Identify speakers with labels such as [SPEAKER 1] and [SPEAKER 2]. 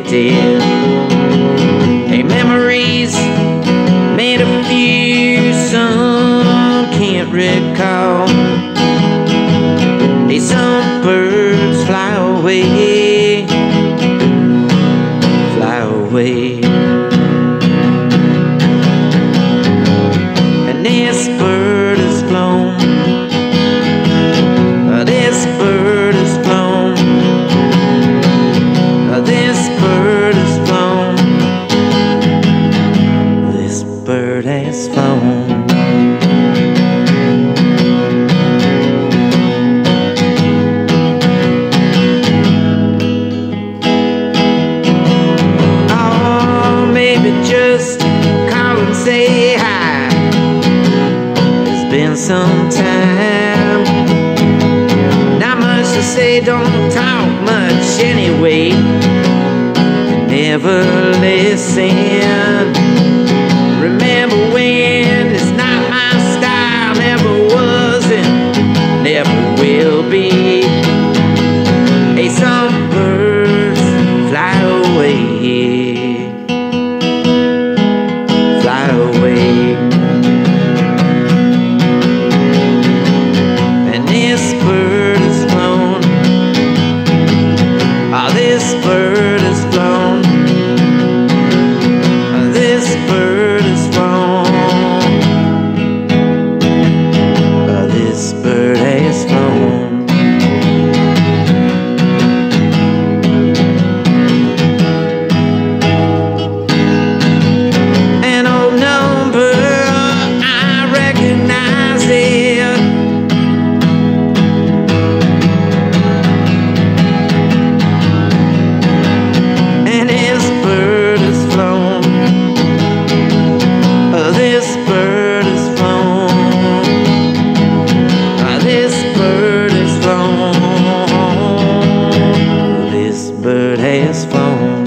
[SPEAKER 1] did. Hey, memories made a few, some can't recall. Hey, some birds fly away, fly away. And this bird has flown, this bird has flown, this bird has flown, this bird has flown. Oh, maybe just call and say hi. It's been some time. Not much to say, don't talk much anyway. Never listen. Remember when it's not my style, never was and never will be. Hey, some birds fly away, fly away. And this bird has flown, oh, this bird has flown, oh, this bird has flown, oh, this bird has flown. An old number, I recognize it. And this bird has flown, oh, this bird has flown, oh, this bird has flown, oh, this bird has flown.